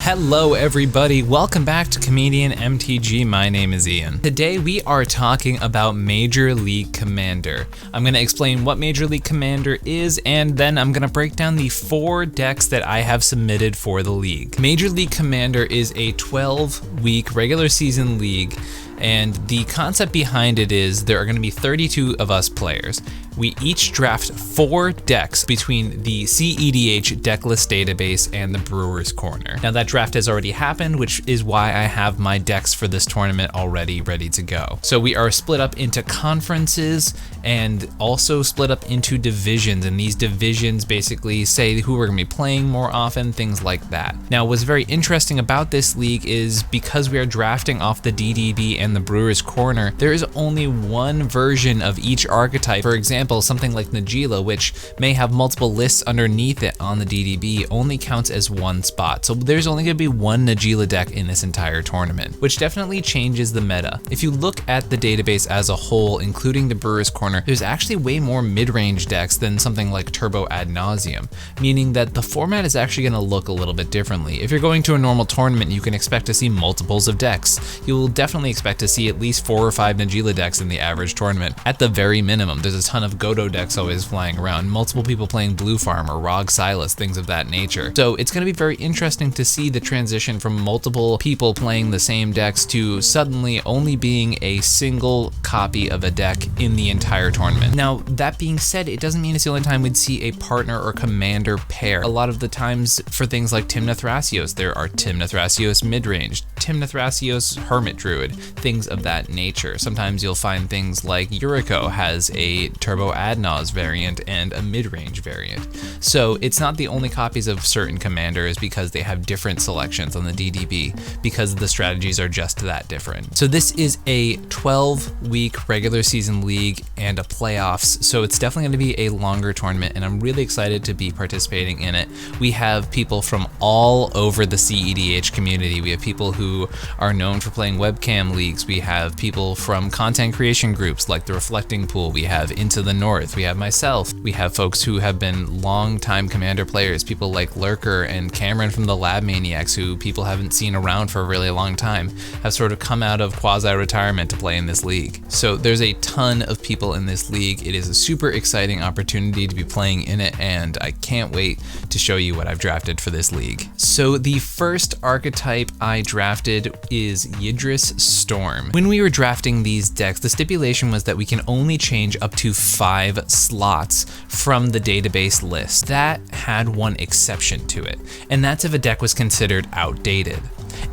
Hello everybody, welcome back to ComedIan MTG. My name is Ian. Today we are talking about Major League Commander. I'm going to explain what Major League Commander is, and then I'm going to break down the 4 decks that I have submitted for the league. Major League Commander is a 12-week regular season league, and the concept behind it is there are going to be 32 of us players. We each draft 4 decks between the cEDH Decklist Database and the Brewer's Corner. Now that draft has already happened, which is why I have my decks for this tournament already ready to go. So we are split up into conferences and also split up into divisions, and these divisions basically say who we're going to be playing more often, things like that. Now what's very interesting about this league is because we are drafting off the DDB and the Brewer's Corner, there is only one version of each archetype. For example, something like Najeela, which may have multiple lists underneath it on the DDB, only counts as one spot. So there's only going to be one Najeela deck in this entire tournament, which definitely changes the meta. If you look at the database as a whole, including the Brewer's Corner, there's actually way more mid-range decks than something like Turbo Ad Nauseam, meaning that the format is actually going to look a little bit differently. If you're going to a normal tournament, you can expect to see multiples of decks. You will definitely expect to see at least 4 or 5 Najeela decks in the average tournament. At the very minimum, there's a ton of Godo decks always flying around, multiple people playing Blue Farm or Rog Silas, things of that nature. So it's going to be very interesting to see the transition from multiple people playing the same decks to suddenly only being a single copy of a deck in the entire tournament. Now that being said, it doesn't mean it's the only time we'd see a partner or commander pair. A lot of the times for things like Tymna Thrasios, there are Tymna Thrasios midrange, Tymna Thrasios Hermit Druid, things of that nature. Sometimes you'll find things like Yuriko has a Turbo Adnaz variant and a mid-range variant. So it's not the only copies of certain commanders because they have different selections on the DDB because the strategies are just that different. So this is a 12-week regular season league and a playoffs, so it's definitely going to be a longer tournament, and I'm really excited to be participating in it. We have people from all over the cEDH community. We have people who are known for playing webcam leagues. We have people from content creation groups like the Reflecting Pool. We have Into the North. We have myself. We have folks who have been long-time Commander players, people like Lurker and Cameron from the Lab Maniacs, who people haven't seen around for a really long time, have sort of come out of quasi-retirement to play in this league. So there's a ton of people in this league. It is a super exciting opportunity to be playing in it, and I can't wait to show you what I've drafted for this league. So the first archetype I drafted is Yidris Storm. When we were drafting these decks, the stipulation was that we can only change up to 5 slots from the database list. That had one exception to it, and that's if a deck was considered outdated.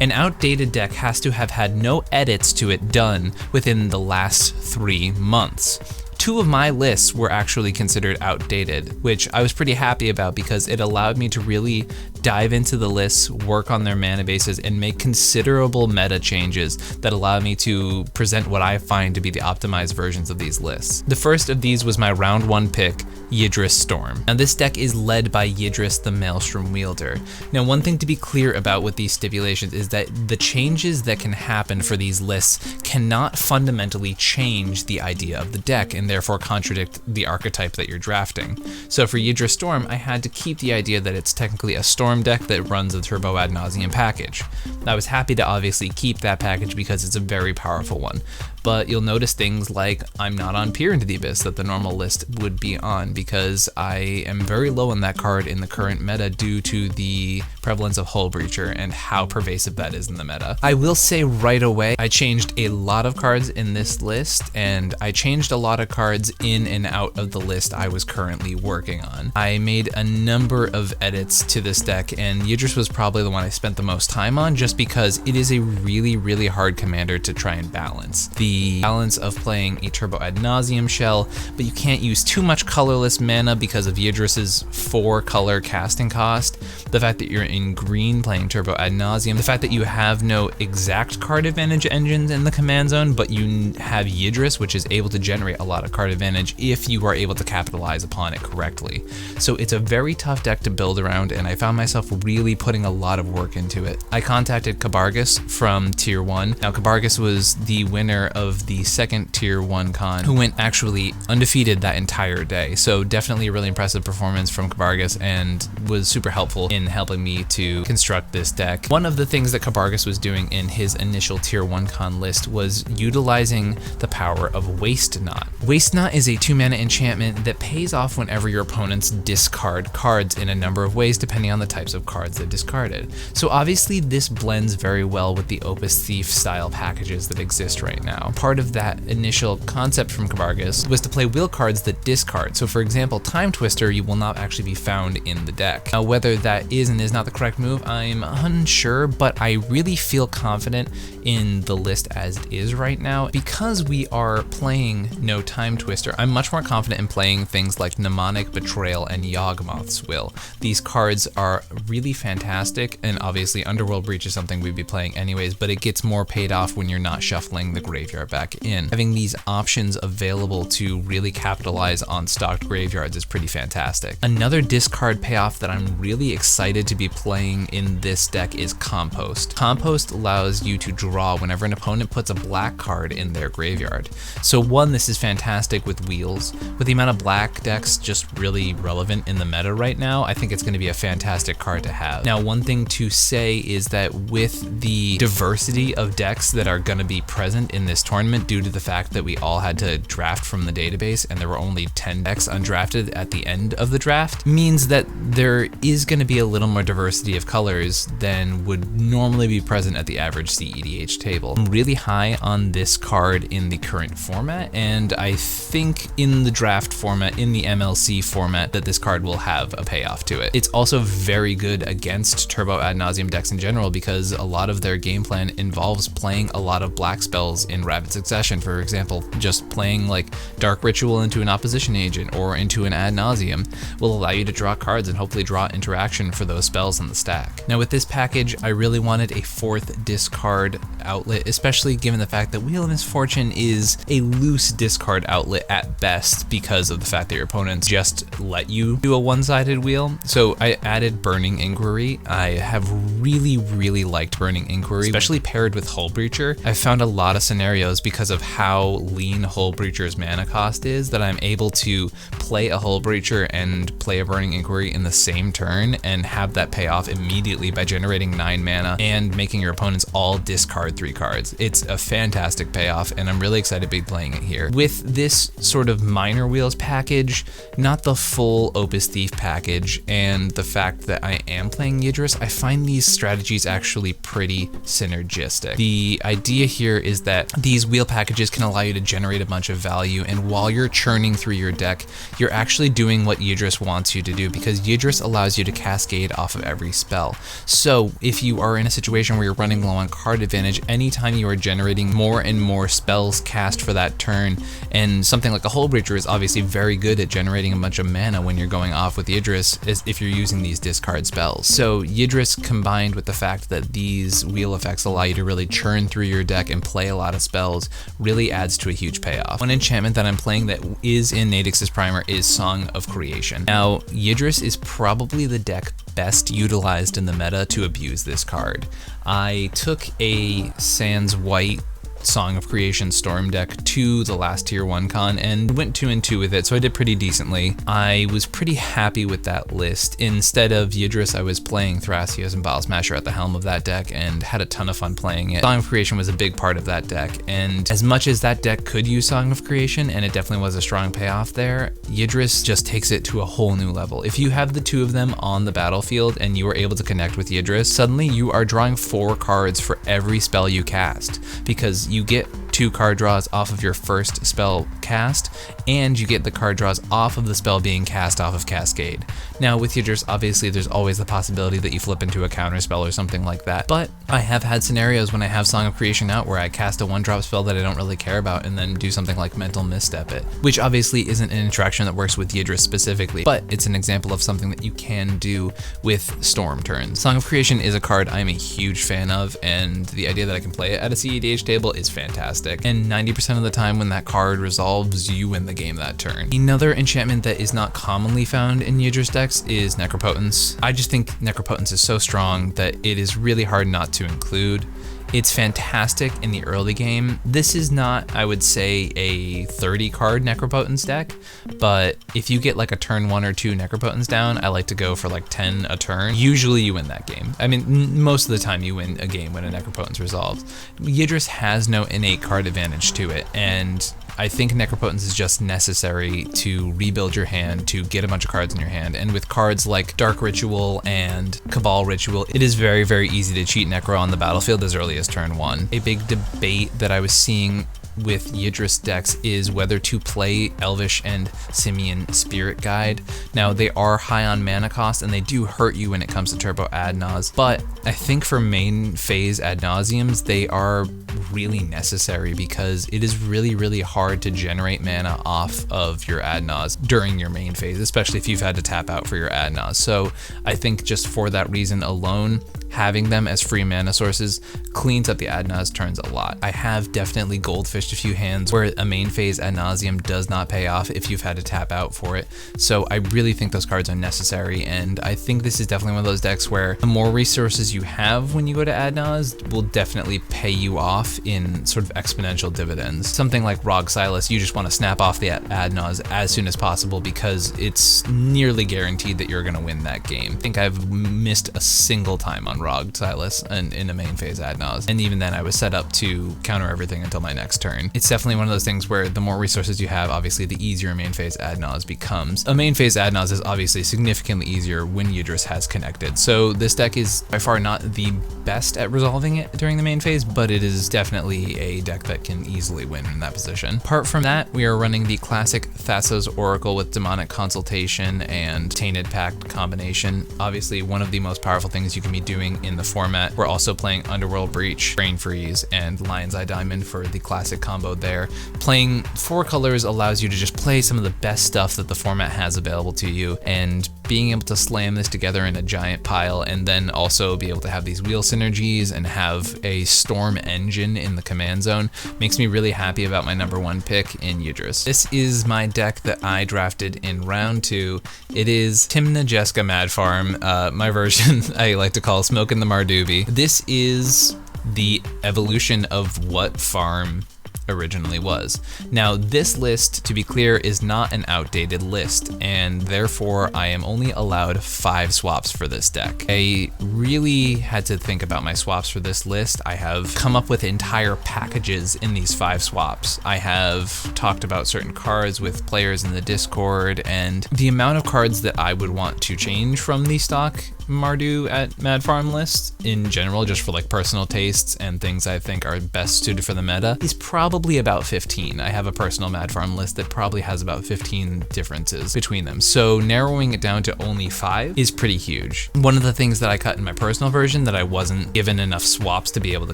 An outdated deck has to have had no edits to it done within the last 3 months. 2 of my lists were actually considered outdated, which I was pretty happy about because it allowed me to really dive into the lists, work on their mana bases, and make considerable meta changes that allowed me to present what I find to be the optimized versions of these lists. The first of these was my round 1 pick, Yidris Storm. Now this deck is led by Yidris the Maelstrom Wielder. Now one thing to be clear about with these stipulations is that the changes that can happen for these lists cannot fundamentally change the idea of the deck and therefore contradict the archetype that you're drafting. So for Yidris Storm, I had to keep the idea that it's technically a Storm deck that runs a Turbo Ad Nauseam package. I was happy to obviously keep that package because it's a very powerful one. But you'll notice things like I'm not on Peer into the Abyss that the normal list would be on because I am very low on that card in the current meta due to the prevalence of Hull Breacher and how pervasive that is in the meta. I will say right away, I changed a lot of cards in this list, and I changed a lot of cards in and out of the list I was currently working on. I made a number of edits to this deck, and Yidris was probably the one I spent the most time on just because it is a really, really hard commander to try and balance. The balance of playing a Turbo Ad Nauseam shell, but you can't use too much colorless mana because of Yidris's 4 color casting cost, the fact that you're in green playing Turbo Ad Nauseam, the fact that you have no exact card advantage engines in the command zone, but you have Yidris, which is able to generate a lot of card advantage if you are able to capitalize upon it correctly. So it's a very tough deck to build around, and I found myself really putting a lot of work into it. I contacted Kabargus from Tier 1. Now Kabargus was the winner of the second Tier 1 con, who went actually undefeated that entire day. So definitely a really impressive performance from Kabargus and was super helpful in helping me to construct this deck. One of the things that Kabargas was doing in his initial tier 1 con list was utilizing the power of Waste Not. Waste Not is a 2-mana enchantment that pays off whenever your opponents discard cards in a number of ways depending on the types of cards they discarded. So obviously this blends very well with the Opus Thief style packages that exist right now. Part of that initial concept from Kabargas was to play wheel cards that discard. So for example, Time Twister you will not actually be found in the deck. Now whether that is and is not the correct move, I'm unsure, but I really feel confident in the list as it is right now. Because we are playing no Time Twister, I'm much more confident in playing things like Mnemonic, Betrayal, and Yawgmoth's Will. These cards are really fantastic, and obviously Underworld Breach is something we'd be playing anyways, but it gets more paid off when you're not shuffling the graveyard back in. Having these options available to really capitalize on stocked graveyards is pretty fantastic. Another discard payoff that I'm really excited to be playing in this deck is Compost. Compost allows you to draw whenever an opponent puts a black card in their graveyard. So one, this is fantastic with wheels. With the amount of black decks just really relevant in the meta right now, I think it's going to be a fantastic card to have. Now, one thing to say is that with the diversity of decks that are going to be present in this tournament due to the fact that we all had to draft from the database and there were only 10 decks undrafted at the end of the draft, means that there is going to be a little more diversity of colors than would normally be present at the average cEDH table. I'm really high on this card in the current format, and I think in the draft format, in the MLC format, that this card will have a payoff to it. It's also very good against Turbo Ad Nauseam decks in general because a lot of their game plan involves playing a lot of black spells in rapid succession. For example, just playing like Dark Ritual into an opposition agent or into an Ad Nauseam will allow you to draw cards and hopefully draw interaction for those spells in the stack. Now with this package, I really wanted a 4th discard outlet, especially given the fact that Wheel of Misfortune is a loose discard outlet at best because of the fact that your opponents just let you do a one-sided wheel. So I added Burning Inquiry. I have really liked Burning Inquiry, especially paired with Hull Breacher. I've found a lot of scenarios because of how lean Hull Breacher's mana cost is that I'm able to play a Hull Breacher and play a Burning Inquiry in the same turn and have that pay off immediately by generating 9 mana and making your opponents all discard 3 cards. It's a fantastic payoff, and I'm really excited to be playing it here. With this sort of minor wheels package, not the full Opus Thief package, and the fact that I am playing Yidris, I find these strategies actually pretty synergistic. The idea here is that these wheel packages can allow you to generate a bunch of value, and while you're churning through your deck, you're actually doing what Yidris wants you to do, because Yidris allows you to cascade off of every spell. So if you are in a situation where you're running low on card advantage, anytime you are generating more and more spells cast for that turn, and something like a Hull Breacher is obviously very good at generating a bunch of mana when you're going off with Yidris, if you're using these discard spells. So Yidris, combined with the fact that these wheel effects allow you to really churn through your deck and play a lot of spells, really adds to a huge payoff. One enchantment that I'm playing that is in Nadix's Primer is Song of Creation. Now, Yidris is probably the deck best utilized in the meta to abuse this card. I took a Sans White Song of Creation Storm deck to the last tier 1 con and went 2 and 2 with it, so I did pretty decently. I was pretty happy with that list. Instead of Yidris, I was playing Thrasios and Bile Smasher at the helm of that deck and had a ton of fun playing it. Song of Creation was a big part of that deck, and as much as that deck could use Song of Creation, and it definitely was a strong payoff there, Yidris just takes it to a whole new level. If you have the 2 of them on the battlefield and you are able to connect with Yidris, suddenly you are drawing 4 cards for every spell you cast, because you get 2 card draws off of your first spell cast, and you get the card draws off of the spell being cast off of Cascade. Now with Yidris, obviously there's always the possibility that you flip into a counter spell or something like that, but I have had scenarios when I have Song of Creation out where I cast a 1-drop spell that I don't really care about and then do something like Mental Misstep it, which obviously isn't an interaction that works with Yidris specifically, but it's an example of something that you can do with Storm turns. Song of Creation is a card I'm a huge fan of, and the idea that I can play it at a cEDH table is fantastic. And 90% of the time when that card resolves, you win the game that turn. Another enchantment that is not commonly found in Yidris decks is Necropotence. I just think Necropotence is so strong that it is really hard not to include. It's fantastic in the early game. This is not, I would say, a 30 card Necropotence deck, but if you get like a turn 1 or 2 Necropotence down, I like to go for like 10 a turn. Usually you win that game. I mean, most of the time you win a game when a Necropotence resolves. Yidris has no innate card advantage to it, and I think Necropotence is just necessary to rebuild your hand, to get a bunch of cards in your hand, and with cards like Dark Ritual and Cabal Ritual, it is very, very easy to cheat Necro on the battlefield as early as turn 1. A big debate that I was seeing with Yidris decks is whether to play Elvish and Simian Spirit Guide. Now, they are high on mana cost and they do hurt you when it comes to turbo ad nauseam, but I think for main phase ad nauseams, they are really necessary because it is really, really hard to generate mana off of your ad nauseam during your main phase, especially if you've had to tap out for your ad nauseam. So I think just for that reason alone, having them as free mana sources cleans up the ad nauseam turns a lot. I have definitely goldfished a few hands where a main phase ad nauseam does not pay off if you've had to tap out for it. So I really think those cards are necessary, and I think this is definitely one of those decks where the more resources you have when you go to ad nauseam will definitely pay you off in sort of exponential dividends. Something like Rog Silas, you just want to snap off the ad nauseam as soon as possible because it's nearly guaranteed that you're going to win that game. I think I've missed a single time on Rog Silas in a main phase ad nauseam, and even then I was set up to counter everything until my next turn. It's definitely one of those things where the more resources you have, obviously the easier a main phase ad nauseam becomes. A main phase ad nauseam is obviously significantly easier when Yidris has connected, so this deck is by far not the best at resolving it during the main phase, but it is definitely a deck that can easily win in that position. Apart from that, we are running the classic Thassa's Oracle with Demonic Consultation and Tainted Pact combination. Obviously one of the most powerful things you can be doing in the format. We're also playing Underworld Breach, Brain Freeze, and Lion's Eye Diamond for the classic combo there. Playing 4 colors allows you to just play some of the best stuff that the format has available to you, and being able to slam this together in a giant pile and then also be able to have these wheel synergies and have a storm engine in the command zone makes me really happy about my number 1 pick in Yidris. This is my deck that I drafted in round 2. It is Tymna Jeska Mad Farm, my version I like to call Smokin' the Mardubi. This is the evolution of what farm originally was. Now, this list, to be clear, is not an outdated list, and therefore I am only allowed 5 swaps for this deck. I really had to think about my swaps for this list. I have come up with entire packages in these 5 swaps. I have talked about certain cards with players in the Discord, and the amount of cards that I would want to change from the stock Mardu at Mad Farm list in general, just for like personal tastes and things I think are best suited for the meta, is probably about 15. I have a personal Mad Farm list that probably has about 15 differences between them. So narrowing it down to only 5 is pretty huge. One of the things that I cut in my personal version that I wasn't given enough swaps to be able to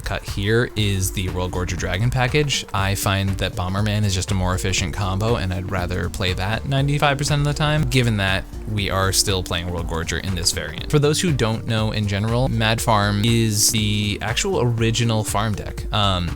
cut here is the World Gorger Dragon package. I find that Bomberman is just a more efficient combo, and I'd rather play that 95% of the time, given that we are still playing World Gorger in this variant. For those who don't know in general, Mad Farm is the actual original farm deck.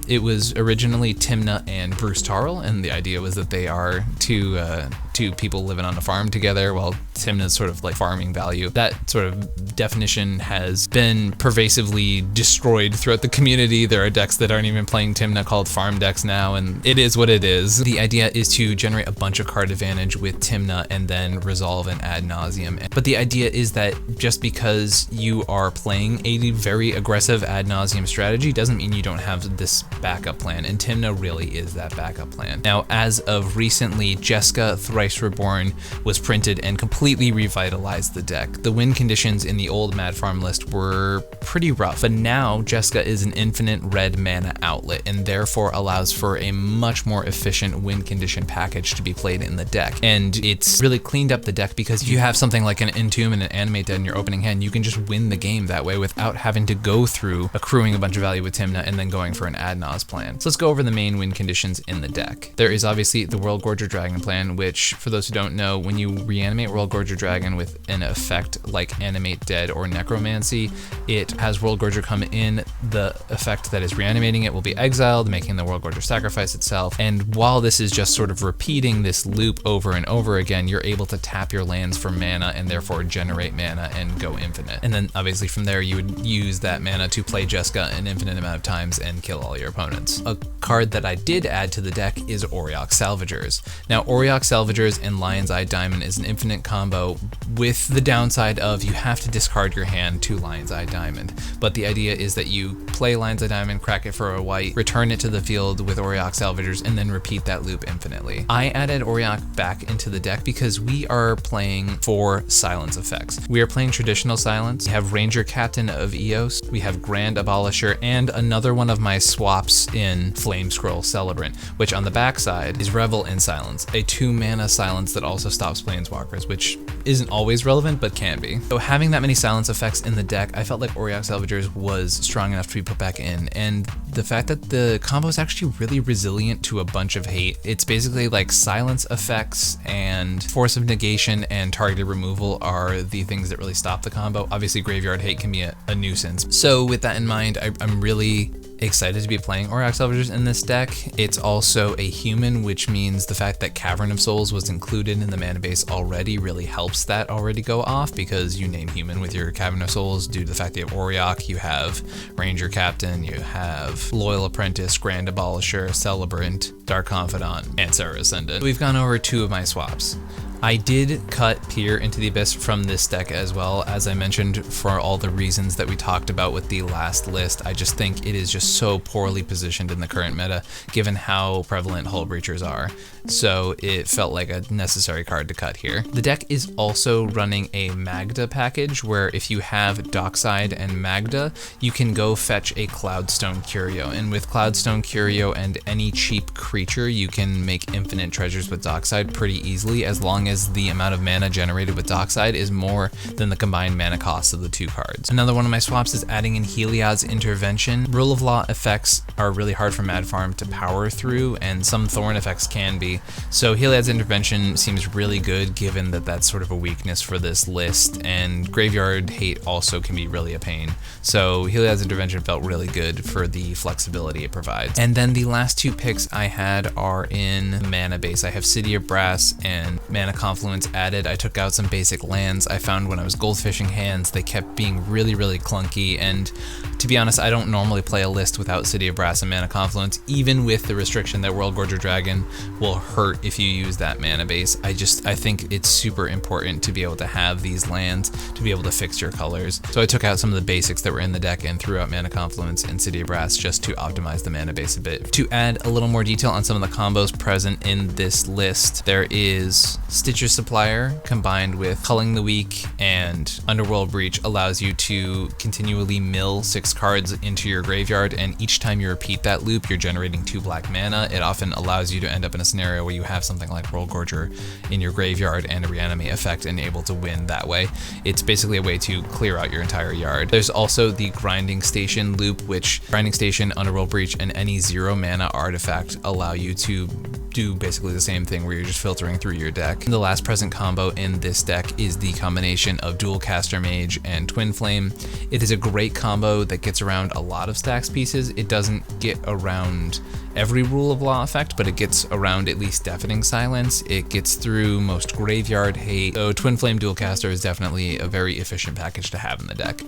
It was originally Tymna and Bruce Tarl, and the idea was that they are two people living on a farm together, while Tymna's sort of like farming value. That sort of definition has been pervasively destroyed throughout the community. There are decks that aren't even playing Tymna called farm decks now, and it is what it is. The idea is to generate a bunch of card advantage with Tymna and then resolve an ad nauseam. But the idea is that just because you are playing a very aggressive ad nauseam strategy doesn't mean you don't have this backup plan, and Tymna really is that backup plan. Now, as of recently, Jeska Thrice Reborn was printed and completely revitalized the deck. The win conditions in the old Mad Farm list were pretty rough, but now Jeska is an infinite red mana outlet and therefore allows for a much more efficient win condition package to be played in the deck. And it's really cleaned up the deck because if you have something like an Entomb and an Animate Dead in your opening hand, you can just win the game that way without having to go through accruing a bunch of value with Tymna and then going for an ad nauseam plan. So let's go over the main win conditions in the deck. There is obviously the World Gorger Dragon plan, which for those who don't know, when you reanimate World Gorger Dragon with an effect like Animate Dead or Necromancy, it has World Gorger come in, the effect that is reanimating it will be exiled, making the World Gorger sacrifice itself, and while this is just sort of repeating this loop over and over again, you're able to tap your lands for mana and therefore generate mana and go infinite. And then obviously from there you would use that mana to play Jeska an infinite amount of times and kill all your opponents. A card that I did add to the deck is Auriok Salvagers. Now Auriok Salvagers and Lion's Eye Diamond is an infinite combo with the downside of you have to discard your hand to Lion's Eye Diamond. But the idea is that you play Lion's Eye Diamond, crack it for a white, return it to the field with Auriok Salvagers, and then repeat that loop infinitely. I added Auriok back into the deck because we are playing 4 silence effects. We are playing traditional silence, we have Ranger Captain of Eos, we have Grand Abolisher, and another one of my swaps in Flame Scroll Celebrant, which on the backside is Revel in Silence, a 2-mana silence that also stops planeswalkers, which isn't always relevant, but can be. So having that many silence effects in the deck, I felt like Auriok Salvagers was strong enough to be put back in, and the fact that the combo is actually really resilient to a bunch of hate. It's basically like silence effects and Force of Negation and targeted removal are the things that really stop the combo. Obviously Graveyard Hate can be a nuisance. So with that in mind, I'm really excited to be playing Auriok Salvagers in this deck. It's also a human, which means the fact that Cavern of Souls was included in the mana base already really helps that already go off, because you name human with your Cavern of Souls due to the fact that you have Auriok, you have Ranger Captain, you have Loyal Apprentice, Grand Abolisher, Celebrant, Dark Confidant, and Serra Ascendant. We've gone over 2 of my swaps. I did cut Peer into the Abyss from this deck as well, as I mentioned, for all the reasons that we talked about with the last list. I just think it is just so poorly positioned in the current meta, given how prevalent Hull Breachers are. So it felt like a necessary card to cut here. The deck is also running a Magda package, where if you have Dockside and Magda, you can go fetch a Cloudstone Curio. And with Cloudstone Curio and any cheap creature, you can make infinite treasures with Dockside pretty easily, as long as the amount of mana generated with Dockside is more than the combined mana cost of the 2 cards. Another one of my swaps is adding in Heliod's Intervention. Rule of Law effects are really hard for Mad Farm to power through, and some Thorn effects can be. So Heliod's Intervention seems really good, given that that's sort of a weakness for this list, and Graveyard Hate also can be really a pain. So Heliod's Intervention felt really good for the flexibility it provides. And then the last 2 picks I had are in mana base. I have City of Brass and Mana Confluence added. I took out some basic lands. I found when I was goldfishing hands, they kept being really clunky, and to be honest, I don't normally play a list without City of Brass and Mana Confluence, even with the restriction that World Gorger Dragon will hurt if you use that mana base. I think it's super important to be able to have these lands to be able to fix your colors. So I took out some of the basics that were in the deck and threw out Mana Confluence and City of Brass just to optimize the mana base a bit. To add a little more detail on some of the combos present in this list, there is Stitcher Supplier combined with Culling the Weak and Underworld Breach allows you to continually mill 6 cards into your graveyard, and each time you repeat that loop, you're generating 2 black mana. It often allows you to end up in a scenario where you have something like World Gorger in your graveyard and a reanimate effect and able to win that way. It's basically a way to clear out your entire yard. There's also the Grinding Station loop, which Grinding Station, Underworld Breach, and any 0 mana artifact allow you to do basically the same thing, where you're just filtering through your deck. And the last present combo in this deck is the combination of Dual Caster Mage and Twin Flame. It is a great combo that gets around a lot of stacks pieces. It doesn't get around every Rule of Law effect, but it gets around at least Deafening Silence. It gets through most Graveyard Hate. So Twin Flame Dual Caster is definitely a very efficient package to have in the deck.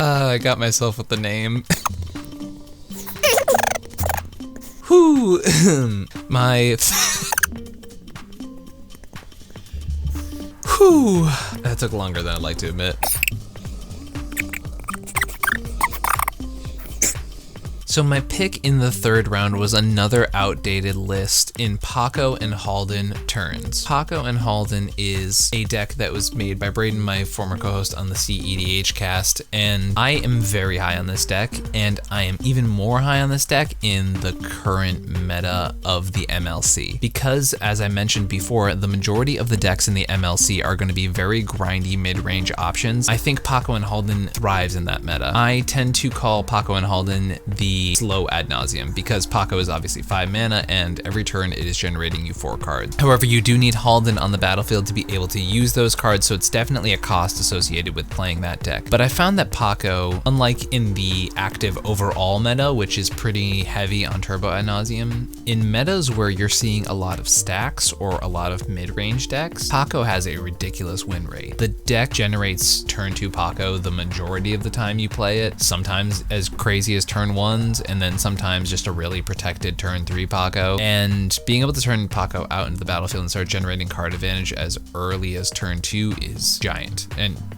I got myself with the name. Whew, Whew, that took longer than I'd like to admit. So my pick in the 3rd round was another outdated list in Paco and Halden turns. Paco and Halden is a deck that was made by Braden, my former co-host on the cEDH cast, and I am very high on this deck, and I am even more high on this deck in the current meta of the MLC. Because, as I mentioned before, the majority of the decks in the MLC are going to be very grindy mid-range options. I think Paco and Halden thrives in that meta. I tend to call Paco and Halden the be slow ad nauseum because Pako is obviously 5 mana and every turn it is generating you 4 cards. However, you do need Haldan on the battlefield to be able to use those cards, so it's definitely a cost associated with playing that deck. But I found that Pako, unlike in the active overall meta, which is pretty heavy on turbo ad nauseum, in metas where you're seeing a lot of stacks or a lot of mid-range decks, Pako has a ridiculous win rate. The deck generates turn 2 Pako the majority of the time you play it, sometimes as crazy as turn 1s, and then sometimes just a really protected turn 3 Pako. And being able to turn Pako out into the battlefield and start generating card advantage as early as turn 2 is giant,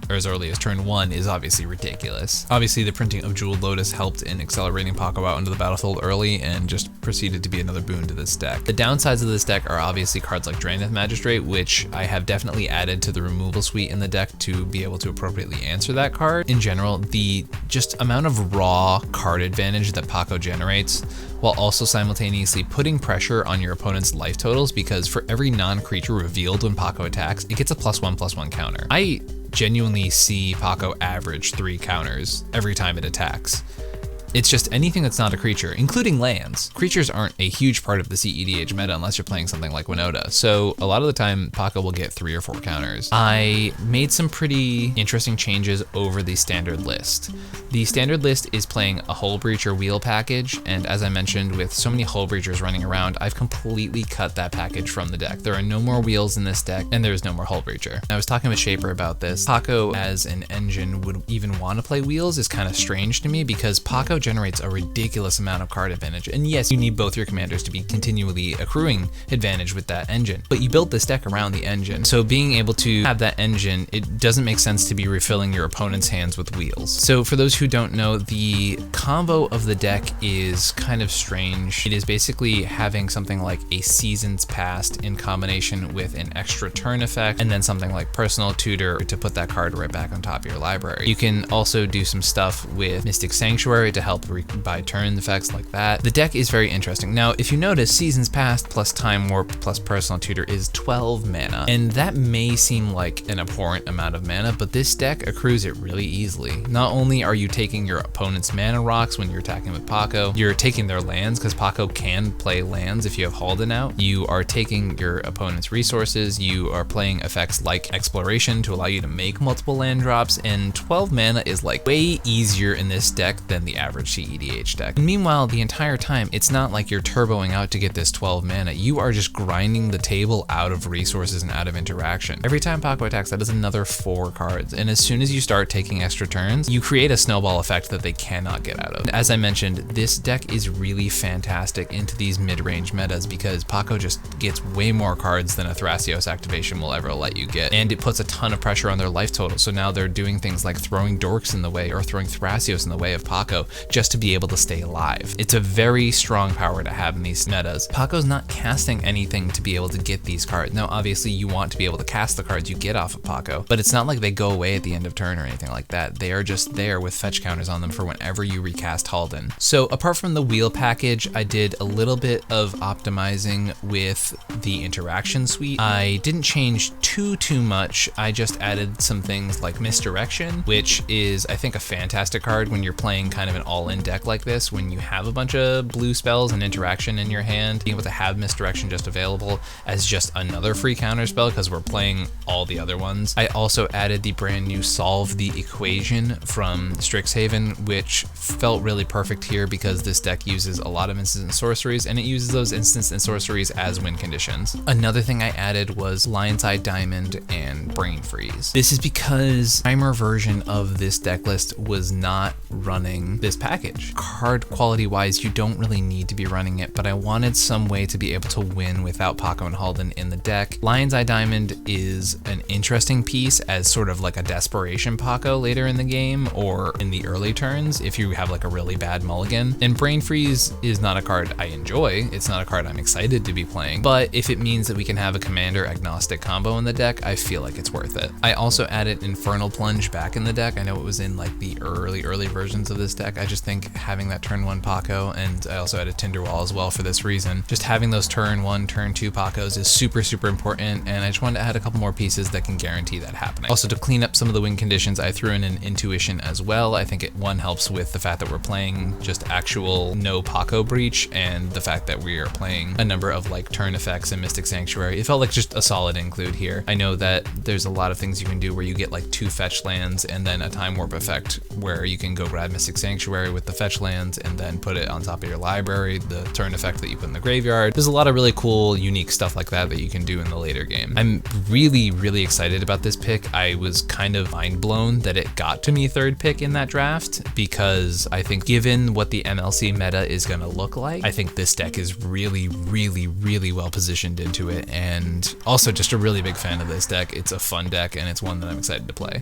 or as early as turn 1 is obviously ridiculous. Obviously, the printing of Jeweled Lotus helped in accelerating Pako out into the battlefield early and just proceeded to be another boon to this deck. The downsides of this deck are obviously cards like Draenith Magistrate, which I have definitely added to the removal suite in the deck to be able to appropriately answer that card. In general, the just amount of raw card advantage that Pako generates, while also simultaneously putting pressure on your opponent's life totals, because for every non-creature revealed when Pako attacks, it gets a +1/+1 counter. I genuinely see Pako average 3 counters every time it attacks. It's just anything that's not a creature, including lands. Creatures aren't a huge part of the cEDH meta unless you're playing something like Winota. So a lot of the time, Pako will get 3 or 4 counters. I made some pretty interesting changes over the standard list. The standard list is playing a Hull Breacher wheel package, and as I mentioned, with so many Hull Breachers running around, I've completely cut that package from the deck. There are no more wheels in this deck, and there's no more Hull Breacher. I was talking with Shaper about this. Pako as an engine would even want to play wheels is kind of strange to me because Pako generates a ridiculous amount of card advantage. And yes, you need both your commanders to be continually accruing advantage with that engine, but you built this deck around the engine. So being able to have that engine, it doesn't make sense to be refilling your opponent's hands with wheels. So for those who don't know, the combo of the deck is kind of strange. It is basically having something like a Seasons Past in combination with an extra turn effect, and then something like Personal Tutor to put that card right back on top of your library. You can also do some stuff with Mystic Sanctuary to help buy turn effects like that. The deck is very interesting. Now, if you notice, Seasons Past plus Time Warp plus Personal Tutor is 12 mana, and that may seem like an abhorrent amount of mana, but this deck accrues it really easily. Not only are you taking your opponent's mana rocks when you're attacking with Pako, you're taking their lands, because Pako can play lands if you have Haldan out. You are taking your opponent's resources, you are playing effects like Exploration to allow you to make multiple land drops, and 12 mana is like way easier in this deck than the average cEDH deck. And meanwhile, the entire time, it's not like you're turboing out to get this 12 mana. You are just grinding the table out of resources and out of interaction. Every time Pako attacks, that is another 4 cards. And as soon as you start taking extra turns, you create a snowball effect that they cannot get out of. And as I mentioned, this deck is really fantastic into these mid-range metas because Pako just gets way more cards than a Thrasios activation will ever let you get. And it puts a ton of pressure on their life total. So now they're doing things like throwing Dorks in the way or throwing Thrasios in the way of Pako just to be able to stay alive. It's a very strong power to have in these metas. Pako's not casting anything to be able to get these cards. Now, obviously you want to be able to cast the cards you get off of Pako, but it's not like they go away at the end of turn or anything like that. They are just there with fetch counters on them for whenever you recast Haldan. So apart from the wheel package, I did a little bit of optimizing with the interaction suite. I didn't change too much. I just added some things like Misdirection, which is, I think, a fantastic card when you're playing kind of an all-in deck like this, when you have a bunch of blue spells and interaction in your hand. Being able to have Misdirection just available as just another free counter spell because we're playing all the other ones. I also added the brand new Solve the Equation from Strixhaven, which felt really perfect here because this deck uses a lot of instants and sorceries, and it uses those instants and sorceries as win conditions. Another thing I added was Lion's Eye Diamond and Brain Freeze. This is because primer version of this deck list was not running this package. Card quality wise, you don't really need to be running it, but I wanted some way to be able to win without Paco and Halden in the deck. Lion's Eye Diamond is an interesting piece as sort of like a desperation Pako later in the game or in the early turns if you have like a really bad mulligan. And Brain Freeze is not a card I enjoy. It's not a card I'm excited to be playing, but if it means that we can have a commander agnostic combo in the deck, I feel like it's worth it. I also added Infernal Plunge back in the deck. I know it was in like the early versions of this deck. I just think having that turn 1 Pako, and I also had a Tinder wall as well for this reason, just having those turn 1, turn 2 Pakos is super, super important, and I just wanted to add a couple more pieces that can guarantee that happening. Also, to clean up some of the win conditions, I threw in an intuition as well. I think it helps with the fact that we're playing just actual no Pako breach, and the fact that we are playing a number of like turn effects and Mystic Sanctuary. It felt like just a solid include here. I know that there's a lot of things you can do where you get like 2 fetch lands and then a time warp effect where you can go grab Mystic Sanctuary with the fetch lands and then put it on top of your library, the turn effect that you put in the graveyard. There's a lot of really cool, unique stuff like that that you can do in the later game. I'm really, really excited about this pick. I was kind of mind blown that it got to me 3rd pick in that draft, because I think given what the MLC meta is going to look like, I think this deck is really, really, really well positioned into it, and also just a really big fan of this deck. It's a fun deck, and it's one that I'm excited to play.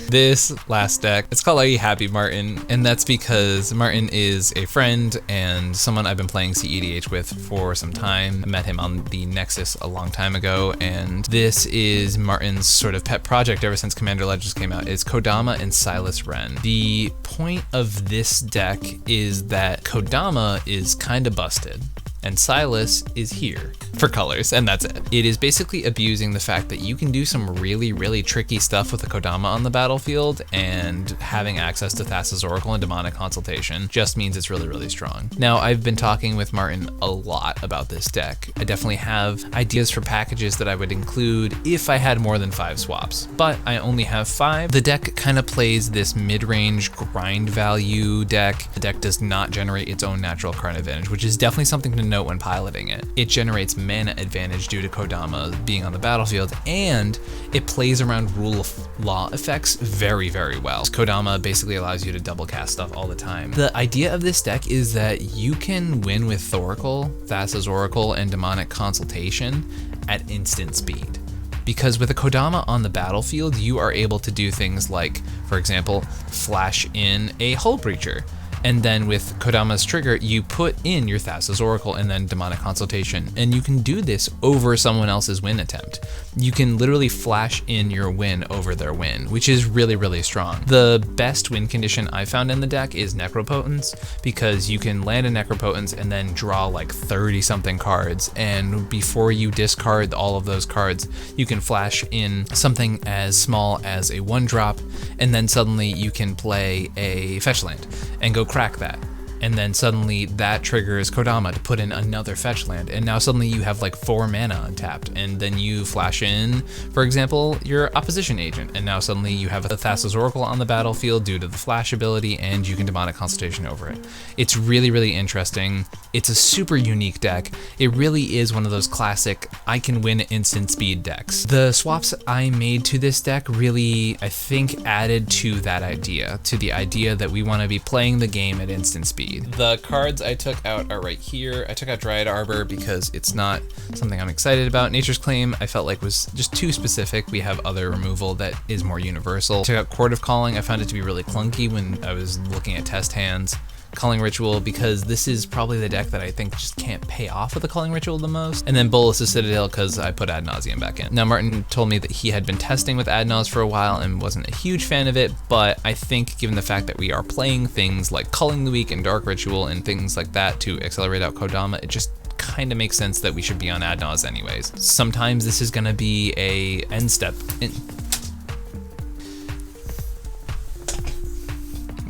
This last deck, it's called Are You Happy, Martin? And that's because Martin is a friend and someone I've been playing cEDH with for some time. I met him on the Nexus a long time ago, and this is Martin's sort of pet project ever since Commander Legends came out. It's Kodama and Silas Ren. The point of this deck is that Kodama is kind of busted, and Silas is here for colors, and that's it. It is basically abusing the fact that you can do some really, really tricky stuff with the Kodama on the battlefield, and having access to Thassa's Oracle and Demonic Consultation just means it's really, really strong. Now, I've been talking with Martin a lot about this deck. I definitely have ideas for packages that I would include if I had more than 5 swaps, but I only have 5. The deck kind of plays this mid-range grind value deck. The deck does not generate its own natural card advantage, which is definitely something to note when piloting it. It generates mana advantage due to Kodama being on the battlefield, and it plays around rule of law effects very, very well. Kodama basically allows you to double cast stuff all the time. The idea of this deck is that you can win with Thoracle, Thassa's Oracle, and Demonic Consultation at instant speed. Because with a Kodama on the battlefield, you are able to do things like, for example, flash in a Hull Breacher. And then with Kodama's trigger, you put in your Thassa's Oracle and then Demonic Consultation, and you can do this over someone else's win attempt. You can literally flash in your win over their win, which is really, really strong. The best win condition I found in the deck is Necropotence, because you can land a Necropotence and then draw like 30 something cards, and before you discard all of those cards, you can flash in something as small as a 1-drop, and then suddenly you can play a fetch land and go crack that. And then suddenly that triggers Kodama to put in another fetch land, and now suddenly you have like 4 mana untapped, and then you flash in, for example, your opposition agent, and now suddenly you have a Thassa's Oracle on the battlefield due to the flash ability, and you can Demonic Consultation over it. It's really, really interesting. It's a super unique deck. It really is one of those classic I can win instant speed decks. The swaps I made to this deck really, I think, added to that idea, to the idea that we want to be playing the game at instant speed. The cards I took out are right here. I took out Dryad Arbor because it's not something I'm excited about. Nature's Claim I felt like was just too specific. We have other removal that is more universal. I took out Court of Calling. I found it to be really clunky when I was looking at test hands. Culling Ritual, because this is probably the deck that I think just can't pay off with the Culling Ritual the most. And then Bolus' Citadel, because I put Ad Nauseam back in. Now, Martin told me that he had been testing with Ad Naus for a while and wasn't a huge fan of it, but I think given the fact that we are playing things like Culling the Weak and Dark Ritual and things like that to accelerate out Kodama, it just kind of makes sense that we should be on Ad Naus anyways. Sometimes this is going to be a end step.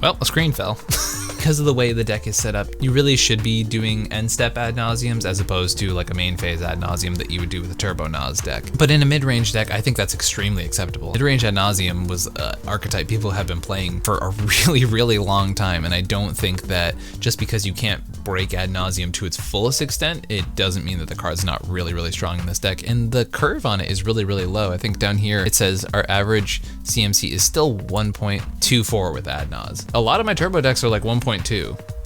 Well, a screen fell. Because of the way the deck is set up, you really should be doing end step ad nauseams as opposed to like a main phase ad nauseam that you would do with a Turbo Nas deck. But in a mid-range deck, I think that's extremely acceptable. Mid-range ad nauseam was an archetype people have been playing for a really, really long time, and I don't think that just because you can't break ad nauseam to its fullest extent, it doesn't mean that the card's not really, really strong in this deck. And the curve on it is really, really low. I think down here it says our average CMC is still 1.24 with ad naus. A lot of my turbo decks are like 1.2.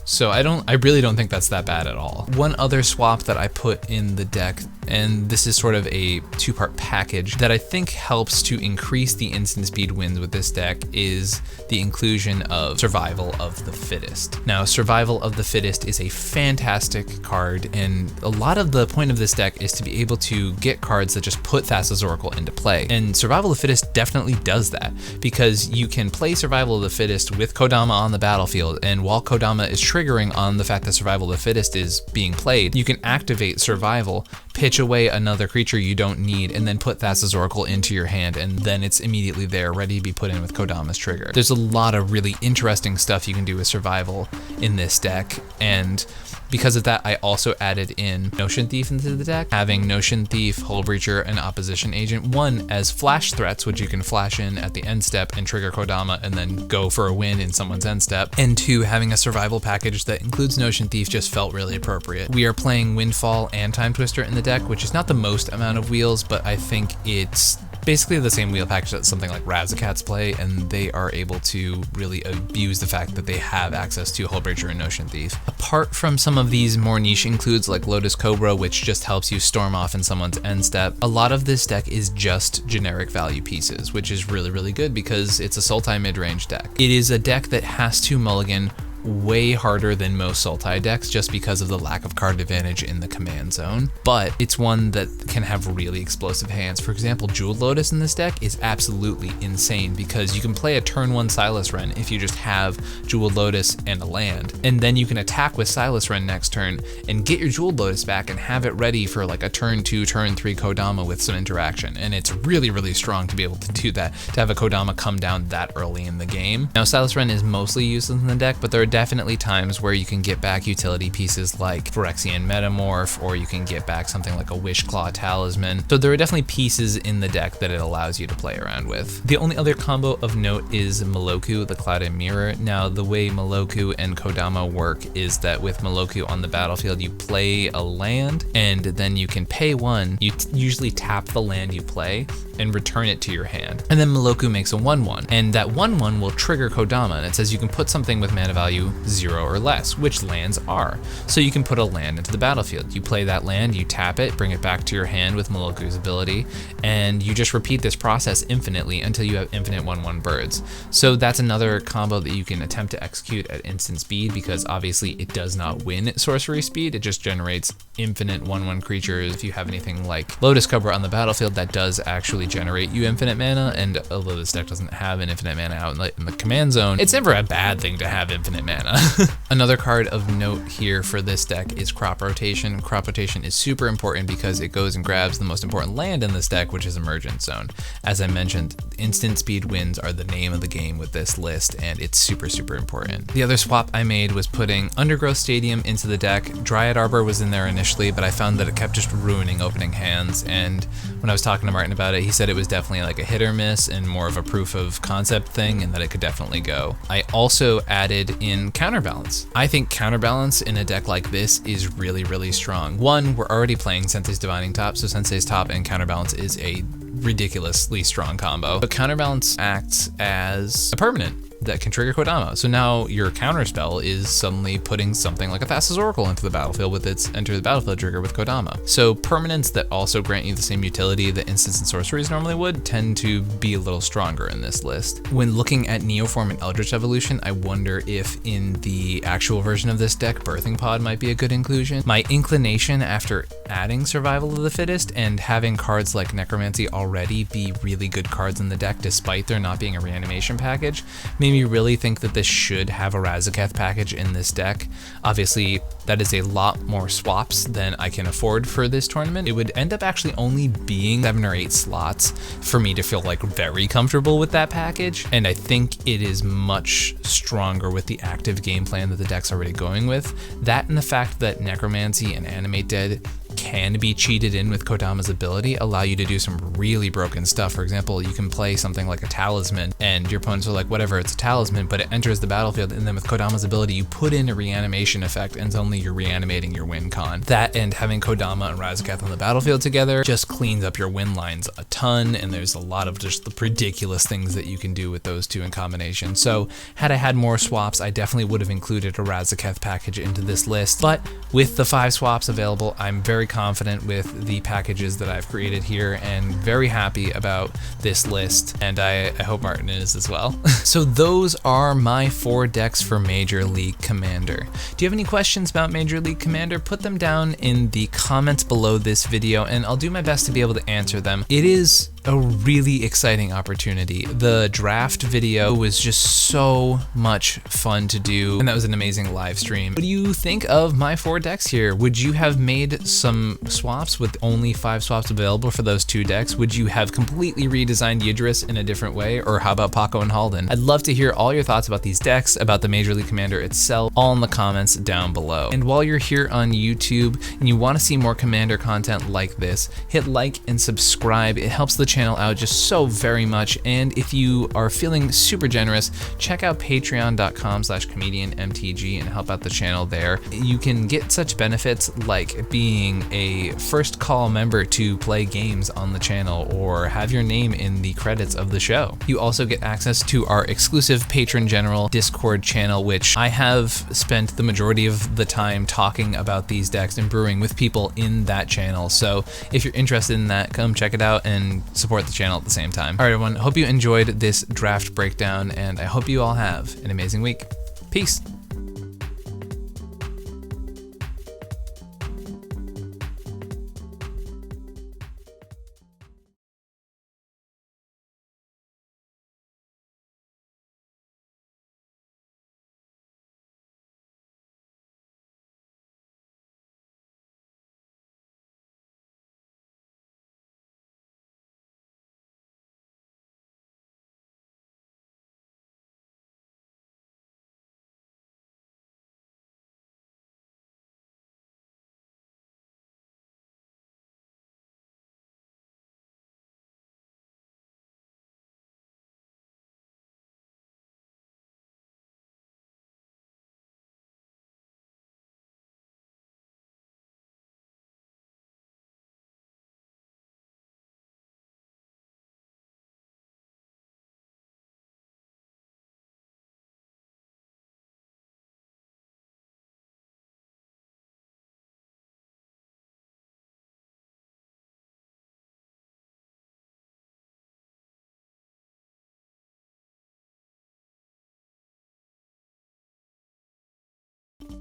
So I really don't think that's that bad at all. One other swap that I put in the deck, and this is sort of a two-part package that I think helps to increase the instant speed wins with this deck, is the inclusion of Survival of the Fittest. Now, Survival of the Fittest is a fantastic card, and a lot of the point of this deck is to be able to get cards that just put Thassa's Oracle into play. And Survival of the Fittest definitely does that, because you can play Survival of the Fittest with Kodama on the battlefield, and while Kodama is triggering on the fact that Survival of the Fittest is being played, you can activate Survival, pitch away another creature you don't need, and then put Thassa's Oracle into your hand, and then it's immediately there, ready to be put in with Kodama's trigger. There's a lot of really interesting stuff you can do with Survival in this deck, and because of that, I also added in Notion Thief into the deck, having Notion Thief, Hull Breacher, and Opposition Agent, one as flash threats, which you can flash in at the end step and trigger Kodama and then go for a win in someone's end step, and two, having a survival package that includes Notion Thief just felt really appropriate. We are playing Windfall and Time Twister in the deck, which is not the most amount of wheels, but I think it's basically the same wheel package that something like Razakats play, and they are able to really abuse the fact that they have access to Hull Breacher and Notion Thief. Apart from some of these more niche includes like Lotus Cobra, which just helps you storm off in someone's end step, a lot of this deck is just generic value pieces, which is really, really good because it's a Sultai mid-range deck. It is a deck that has to mulligan way harder than most Sultai decks just because of the lack of card advantage in the command zone, but it's one that can have really explosive hands. For example, Jeweled Lotus in this deck is absolutely insane because you can play a turn 1 Silas Wren if you just have Jeweled Lotus and a land, and then you can attack with Silas Wren next turn and get your Jeweled Lotus back and have it ready for like a turn 2, turn 3 Kodama with some interaction, and it's really, really strong to be able to do that, to have a Kodama come down that early in the game. Now, Silas Wren is mostly useless in the deck, but there are definitely times where you can get back utility pieces like Phyrexian Metamorph, or you can get back something like a Wishclaw Talisman. So there are definitely pieces in the deck that it allows you to play around with. The only other combo of note is Meloku, the Clouded Mirror. Now, the way Meloku and Kodama work is that with Meloku on the battlefield, you play a land, and then you can pay 1. You usually tap the land you play and return it to your hand. And then Meloku makes a 1/1, and that 1/1 will trigger Kodama, and it says you can put something with mana value 0 or less, which lands are. So you can put a land into the battlefield. You play that land, you tap it, bring it back to your hand with Meloku's ability, and you just repeat this process infinitely until you have infinite 1/1 birds. So that's another combo that you can attempt to execute at instant speed, because obviously it does not win at sorcery speed, it just generates infinite 1/1 creatures. If you have anything like Lotus Cobra on the battlefield, that does actually generate you infinite mana, and although this deck doesn't have an infinite mana out in the command zone, it's never a bad thing to have infinite mana. Another card of note here for this deck is Crop Rotation. Crop Rotation is super important because it goes and grabs the most important land in this deck, which is Emergence Zone. As I mentioned, instant speed wins are the name of the game with this list, and it's super, super important. The other swap I made was putting Undergrowth Stadium into the deck. Dryad Arbor was in there initially, but I found that it kept just ruining opening hands, and when I was talking to Martin about it, he said it was definitely like a hit or miss and more of a proof of concept thing, and that it could definitely go. I also added in Counterbalance. I think Counterbalance in a deck like this is really, really strong. One, we're already playing Sensei's Divining Top, so Sensei's Top and Counterbalance is a ridiculously strong combo. But Counterbalance acts as a permanent that can trigger Kodama. So now your counter spell is suddenly putting something like a Thassa's Oracle into the battlefield with its enter the battlefield trigger with Kodama. So permanents that also grant you the same utility that instants and sorceries normally would tend to be a little stronger in this list. When looking at Neoform and Eldritch Evolution, I wonder if in the actual version of this deck, Birthing Pod might be a good inclusion. My inclination after adding Survival of the Fittest and having cards like Necromancy already be really good cards in the deck despite there not being a reanimation package made me really think that this should have a Razaketh package in this deck. Obviously, that is a lot more swaps than I can afford for this tournament. It would end up actually only being 7 or 8 slots for me to feel like very comfortable with that package, and I think it is much stronger with the active game plan that the deck's already going with. That and the fact that Necromancy and Animate Dead can be cheated in with Kodama's ability allow you to do some really broken stuff. For example, you can play something like a talisman and your opponents are like, whatever, it's a talisman, but it enters the battlefield, and then with Kodama's ability, you put in a reanimation effect and suddenly you're reanimating your win con. That and having Kodama and Razaketh on the battlefield together just cleans up your win lines a ton, and there's a lot of just the ridiculous things that you can do with those two in combination. So had I had more swaps, I definitely would have included a Razaketh package into this list, but with the 5 swaps available, I'm very confident with the packages that I've created here and very happy about this list, and I hope Martin is as well. So those are my 4 decks for Major League Commander. Do you have any questions about Major League Commander? Put them down in the comments below this video and I'll do my best to be able to answer them. It is a really exciting opportunity. The draft video was just so much fun to do, and that was an amazing live stream. What do you think of my 4 decks here? Would you have made some swaps with only 5 swaps available for those 2 decks? Would you have completely redesigned Yidris in a different way? Or how about Paco and Halden? I'd love to hear all your thoughts about these decks, about the Major League Commander itself, all in the comments down below. And while you're here on YouTube and you want to see more Commander content like this, hit like and subscribe. It helps the channel out just so very much, and if you are feeling super generous, check out patreon.com/ComedIanMTG and help out the channel there. You can get such benefits like being a first call member to play games on the channel or have your name in the credits of the show. You also get access to our exclusive Patron General Discord channel, which I have spent the majority of the time talking about these decks and brewing with people in that channel. So if you're interested in that, come check it out and support the channel at the same time. All right, everyone, hope you enjoyed this draft breakdown, and I hope you all have an amazing week. Peace.